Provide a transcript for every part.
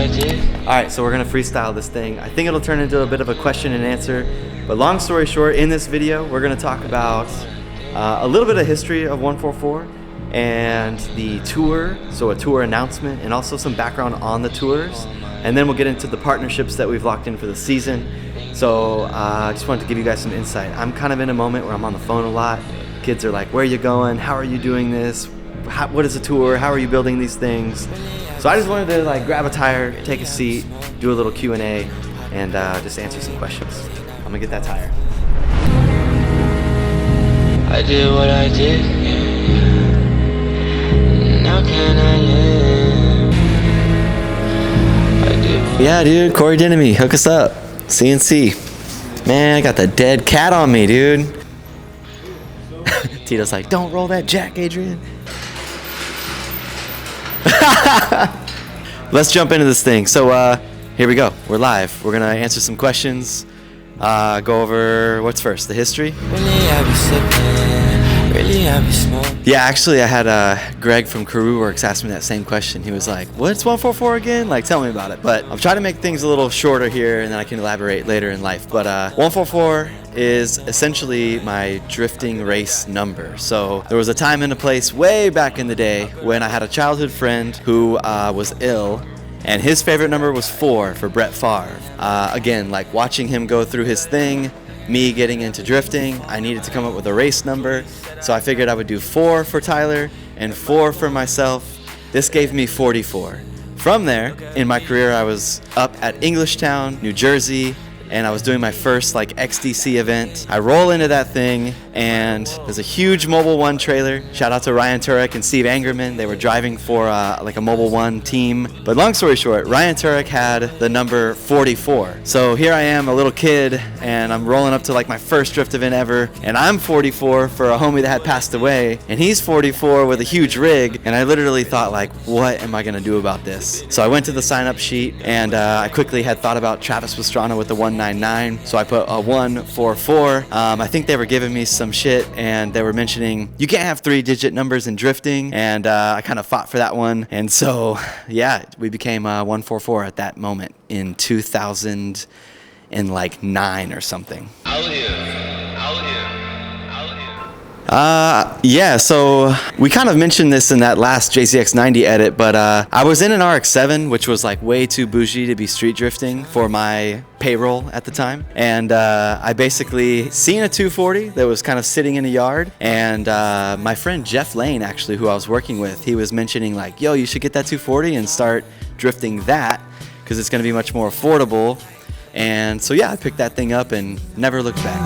I did. Alright, so we're gonna freestyle this thing. I think it'll turn into a bit of a question and answer. But long story short, in this video, we're gonna talk about a little bit of history of 144 and the tour, so a tour announcement, and also some background on the tours. And then we'll get into the partnerships that we've locked in for the season. So I just wanted to give you guys some insight. I'm kind of in a moment where I'm on the phone a lot. Kids are like, where are you going? How are you doing this? What is a tour? How are you building these things? So I just wanted to like grab a tire, take a seat, do a little Q&A, and just answer some questions. I'm gonna get that tire. I did what I did. Now can I live? I did. Yeah, dude, Corey Denemy, hook us up. CNC. Man, I got the dead cat on me, dude. Tito's like, don't roll that jack, Adrian. Let's jump into this thing. So here we go. We're live. We're gonna answer some questions. Go over what's first, the history. Really, I be sipping. Really, I be smoking. Yeah, actually, I had Greg from CarooWorks ask me that same question. He was like, "What's 144 again? Like, tell me about it." But I'm trying to make things a little shorter here, and then I can elaborate later in life. But 144 is essentially my drifting race number. So there was a time and a place way back in the day when I had a childhood friend who was ill, and his favorite number was 4 for Brett Favre. Again, like watching him go through his thing, me getting into drifting, I needed to come up with a race number. So I figured I would do 4 for Tyler and 4 for myself. This gave me 44. From there, in my career, I was up at Englishtown, New Jersey, and I was doing my first like XDC event. I roll into that thing, and there's a huge Mobil 1 trailer. Shout out to Ryan Turek and Steve Angerman. They were driving for like a Mobil 1 team. But long story short, Ryan Turek had the number 44. So here I am, a little kid, and I'm rolling up to like my first drift event ever, and I'm 44 for a homie that had passed away, and he's 44 with a huge rig, and I literally thought like, what am I gonna do about this? So I went to the sign-up sheet, and I quickly had thought about Travis Pastrana with the 199, so I put a 144. I think they were giving me some shit, and they were mentioning you can't have 3-digit numbers in drifting, and I kind of fought for that one, and so yeah, we became 144 at that moment in 2009 or something. Yeah, so we kind of mentioned this in that last JZX90 edit, but I was in an RX-7, which was like way too bougie to be street drifting for my payroll at the time. And I basically seen a 240 that was kind of sitting in a yard, and my friend Jeff Lane, actually, who I was working with, he was mentioning like, yo, you should get that 240 and start drifting that, because it's going to be much more affordable. And so yeah, I picked that thing up and never looked back.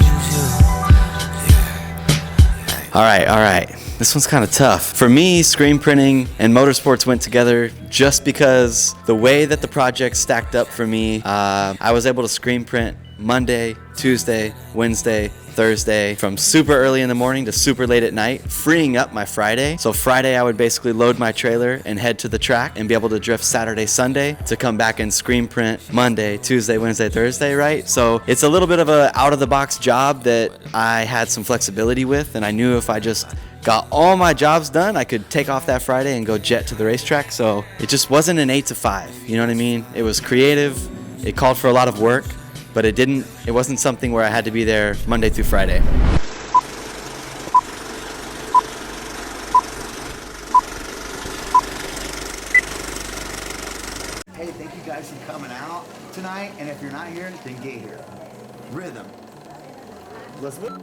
All right. This one's kind of tough. For me, screen printing and motorsports went together just because the way that the project stacked up for me, I was able to screen print Monday, Tuesday, Wednesday, Thursday, from super early in the morning to super late at night, freeing up my Friday. So Friday I would basically load my trailer and head to the track and be able to drift Saturday, Sunday to come back and screen print Monday, Tuesday, Wednesday, Thursday, right? So it's a little bit of a out of the box job that I had some flexibility with, and I knew if I just got all my jobs done, I could take off that Friday and go jet to the racetrack. So it just wasn't an 8 to 5, you know what I mean? It was creative, it called for a lot of work, but it wasn't something where I had to be there Monday through Friday. Hey, thank you guys for coming out tonight, and if you're not here, then get here. Rhythm. Let's move.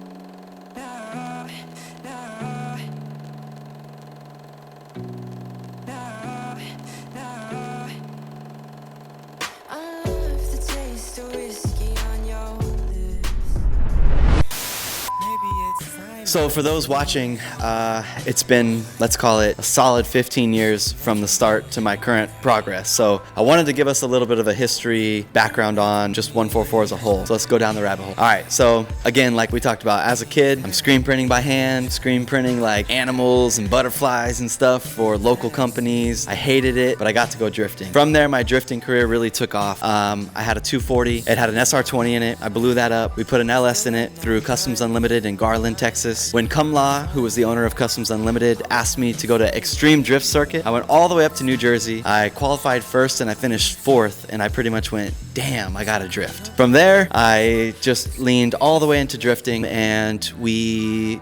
So for those watching, it's been, let's call it, a solid 15 years from the start to my current progress. So I wanted to give us a little bit of a history background on just 144 as a whole. So let's go down the rabbit hole. All right, so again, like we talked about, as a kid, I'm screen printing by hand, screen printing like animals and butterflies and stuff for local companies. I hated it, but I got to go drifting. From there, my drifting career really took off. I had a 240. It had an SR20 in it. I blew that up. We put an LS in it through Customs Unlimited in Garland, Texas. was when Kumla, who was the owner of Customs Unlimited, asked me to go to Extreme Drift Circuit. I went all the way up to New Jersey. I qualified first and I finished fourth, and I pretty much went, damn, I gotta drift. From there, I just leaned all the way into drifting, and we,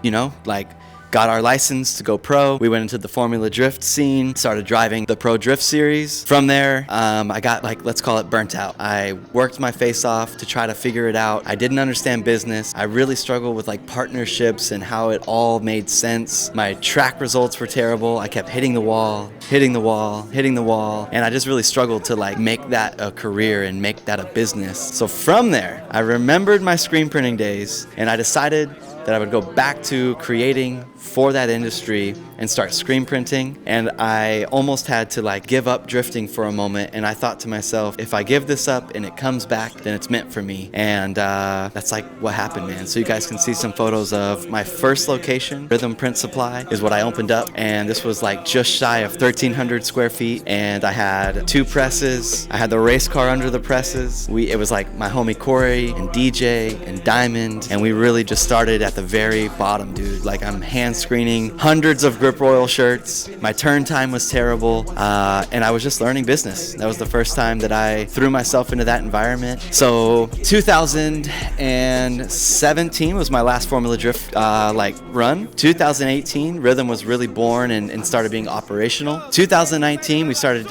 got our license to go pro. We went into the Formula Drift scene, started driving the Pro Drift Series. From there, I got let's call it burnt out. I worked my face off to try to figure it out. I didn't understand business. I really struggled with partnerships and how it all made sense. My track results were terrible. I kept hitting the wall, and I just really struggled to make that a career and make that a business. So from there, I remembered my screen printing days, and I decided that I would go back to creating for that industry and start screen printing. And I almost had to give up drifting for a moment, and I thought to myself, if I give this up and it comes back, then it's meant for me. And that's what happened, man. So you guys can see some photos of my first location. Rhythm Print Supply is what I opened up, and this was just shy of 1,300 square feet, and I had 2 presses. I had the race car under the presses. It was my homie Corey and DJ and Diamond, and we really just started at the very bottom, dude. I'm hand screening hundreds of Grip Royal shirts. My turn time was terrible, and I was just learning business. That was the first time that I threw myself into that environment. So 2017 was my last Formula Drift run. 2018, Rhythm was really born and started being operational. 2019, we started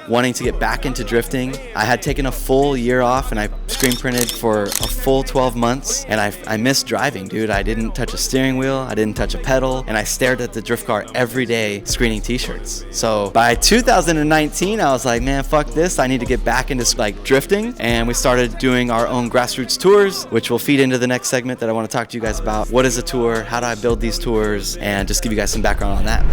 wanting to get back into drifting. I had taken a full year off, and I screen printed for a full 12 months, and I missed driving, dude. I didn't touch a steering wheel, I didn't touch a pedal, and I stared at the drift car every day screening t-shirts. So by 2019, I was like, man, fuck this. I need to get back into drifting, and we started doing our own grassroots tours, which will feed into the next segment that I want to talk to you guys about. What is a tour? How do I build these tours? And just give you guys some background on that.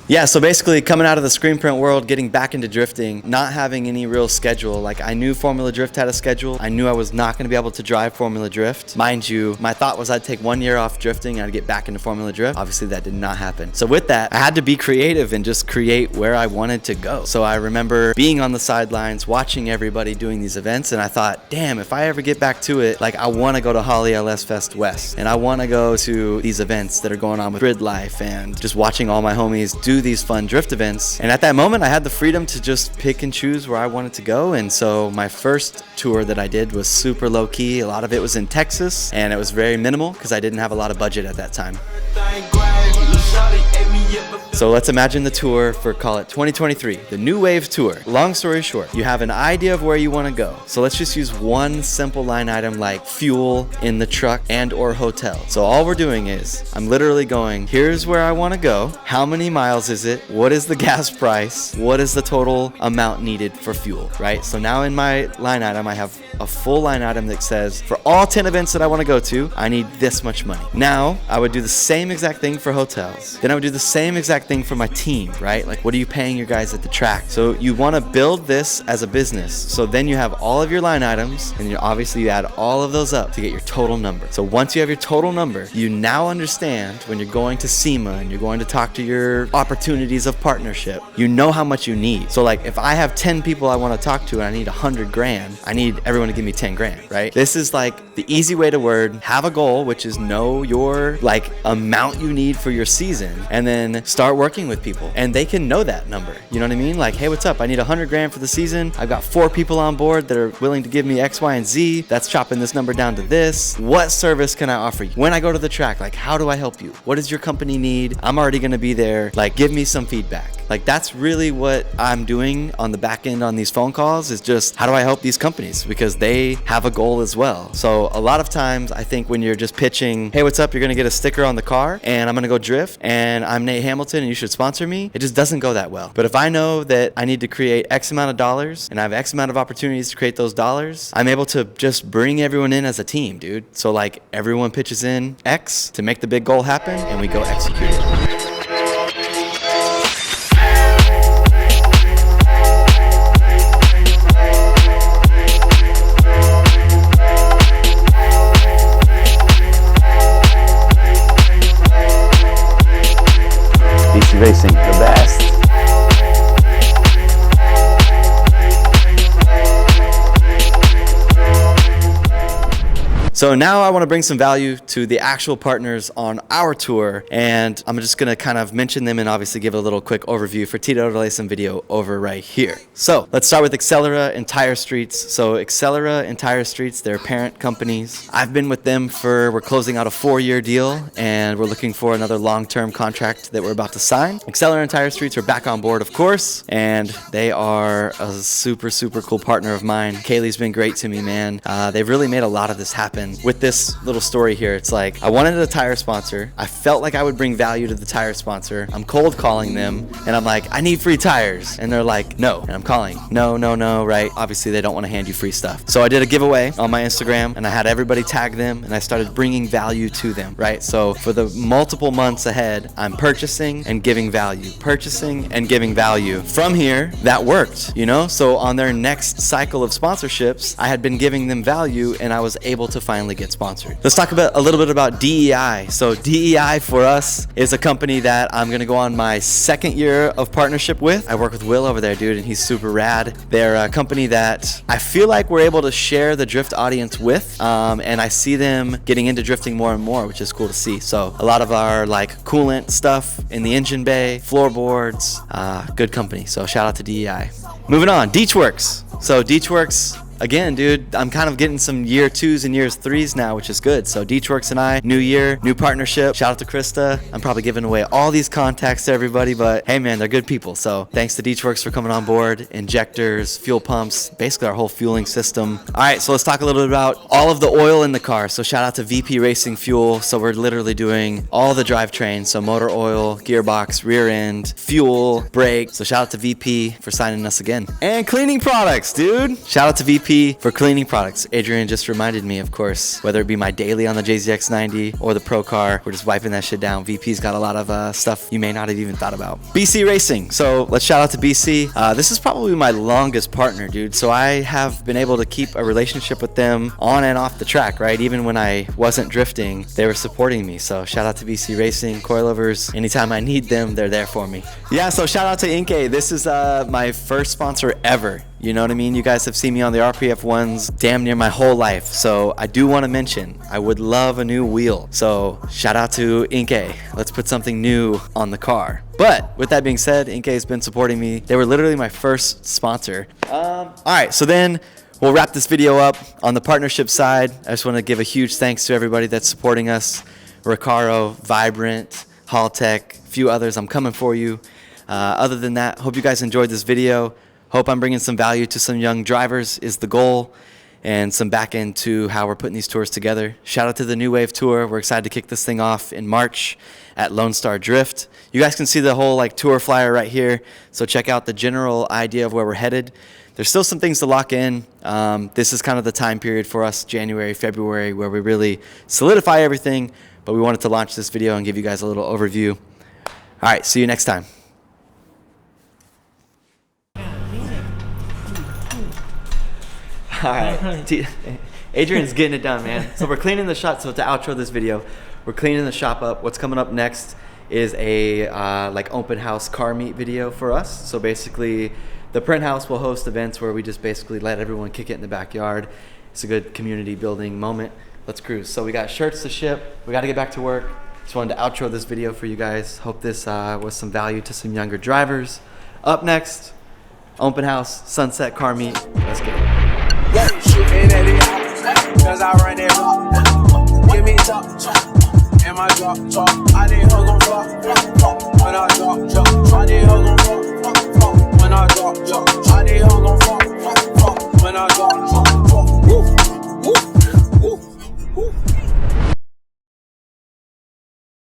Yeah, so basically coming out of the screen print world, getting back into drifting, not having any real schedule. I knew Formula Drift had a schedule. I knew I was not going to be able to drive Formula Drift. Mind you, my thought was I'd take 1 year off drifting and I'd get back into Formula Drift. Obviously that did not happen. So with that, I had to be creative and just create where I wanted to go. So I remember being on the sidelines, watching everybody doing these events, and I thought, damn, if I ever get back to it, I want to go to Holly LS Fest West, and I want to go to these events that are going on with Grid Life, and just watching all my homies do these fun drift events. And at that moment, I had the freedom to just pick and choose where I wanted to go. And so my first tour that I did was super low key. A lot of it was in Texas, and it was very minimal because I didn't have a lot of budget at that time. So let's imagine the tour for, call it 2023, the New Wave Tour. Long story short, you have an idea of where you want to go. So let's just use one simple line item like fuel in the truck and or hotel. So all we're doing is, I'm literally going, here's where I want to go. How many miles is it? What is the gas price? What is the total amount needed for fuel, right? So now in my line item, I have a full line item that says, for all 10 events that I want to go to, I need this much money. Now, I would do the same exact thing for hotels. Then I would do the same exact thing for my team, right? What are you paying your guys at the track? So you want to build this as a business. So then you have all of your line items, and obviously you add all of those up to get your total number. So once you have your total number, you now understand when you're going to SEMA and you're going to talk to your opportunities of partnership, you know how much you need. So if I have 10 people I want to talk to and I need 100 grand, I need everyone to give me 10 grand, right? This is the easy way to have a goal, which is know your amount you need for your season, and then start working with people, and they can know that number. You know what I mean? Hey, what's up? I need 100 grand for the season. I've got 4 people on board that are willing to give me X, Y, and Z. That's chopping this number down to this. What service can I offer you? When I go to the track, how do I help you? What does your company need? I'm already going to be there. Give me some feedback. That's really what I'm doing on the back end on these phone calls, is just how do I help these companies, because they have a goal as well. So a lot of times I think when you're just pitching, hey, what's up? You're going to get a sticker on the car and I'm going to go drift and I'm Nate Hamilton and you should sponsor me. It just doesn't go that well. But if I know that I need to create X amount of dollars and I have X amount of opportunities to create those dollars, I'm able to just bring everyone in as a team, dude. So everyone pitches in X to make the big goal happen and we go execute it. Racing, the best. So now I want to bring some value to the actual partners on our tour, and I'm just going to kind of mention them and obviously give a little quick overview for Tito to lay some video over right here. So let's start with Accelera and Tire Streets. So Accelera and Tire Streets, they're parent companies. I've been with them we're closing out a 4-year deal, and we're looking for another long-term contract that we're about to sign. Accelera and Tire Streets are back on board, of course, and they are a super, super cool partner of mine. Kaylee's been great to me, man. They've really made a lot of this happen. With this little story here, it's like, I wanted a tire sponsor. I felt like I would bring value to the tire sponsor. I'm cold calling them, and I'm like, I need free tires. And they're like, no. And I'm calling, no, right? Obviously, they don't want to hand you free stuff. So I did a giveaway on my Instagram, and I had everybody tag them, and I started bringing value to them, right? So for the multiple months ahead, I'm purchasing and giving value, purchasing and giving value. From here, that worked, you know? So on their next cycle of sponsorships, I had been giving them value, and I was able to finally get sponsored. Let's talk a little bit about DEI. So DEI for us is a company that I'm gonna go on my 2nd year of partnership with. I work with Will over there, dude, and he's super rad. They're a company that I feel like we're able to share the drift audience with, and I see them getting into drifting more and more, which is cool to see. So a lot of our like coolant stuff in the engine bay, floorboards, good company. So shout out to DEI. Moving on, Deechworks. So Deechworks, again, dude, I'm kind of getting some year 2s and year 3s now, which is good. So Deechworks and I, new year, new partnership. Shout out to Krista. I'm probably giving away all these contacts to everybody, but hey man, they're good people. So thanks to Deechworks for coming on board. Injectors, fuel pumps, basically our whole fueling system. All right, so let's talk a little bit about all of the oil in the car. So shout out to VP Racing Fuel. So we're literally doing all the drivetrain. So motor oil, gearbox, rear end, fuel, brake. So shout out to VP for signing us again. And cleaning products, dude. Shout out to VP for cleaning products. Adrian just reminded me, of course, whether it be my daily on the JZX90 or the Pro Car, we're just wiping that shit down. VP's got a lot of stuff you may not have even thought about. BC Racing. So let's shout out to BC. This is probably my longest partner, dude. So I have been able to keep a relationship with them on and off the track, right? Even when I wasn't drifting, they were supporting me. So shout out to BC Racing. Coilovers, anytime I need them, they're there for me. Yeah, so shout out to Inke. This is my first sponsor ever. You know what I mean? You guys have seen me on the RPF ones damn near my whole life. So I do want to mention, I would love a new wheel. So shout out to Inke. Let's put something new on the car. But with that being said, Inke has been supporting me. They were literally my first sponsor. All right, so then we'll wrap this video up. On the partnership side, I just want to give a huge thanks to everybody that's supporting us. Recaro, Vibrant, Haltech, a few others. I'm coming for you. Other than that, hope you guys enjoyed this video. Hope I'm bringing some value to some young drivers is the goal, and some back end to how we're putting these tours together. Shout out to the New Wave Tour. We're excited to kick this thing off in March at Lone Star Drift. You guys can see the whole like tour flyer right here. So check out the general idea of where we're headed. There's still some things to lock in. This is kind of the time period for us, January, February, where we really solidify everything, but we wanted to launch this video and give you guys a little overview. All right, see you next time. All right, Adrian's getting it done, man. So we're cleaning the shop. So to outro this video, we're cleaning the shop up. What's coming up next is a like open house car meet video for us. So basically, the print house will host events where we just basically let everyone kick it in the backyard. It's a good community building moment. Let's cruise. So we got shirts to ship. We got to get back to work. Just wanted to outro this video for you guys. Hope this was some value to some younger drivers. Up next, open house, sunset car meet. Let's get it. Shooting at it, cause I run it rock. Give me top, and my drop, I need her gon' flop, when I drop, I need her gon' flop, when I drop, I need her gon' flop.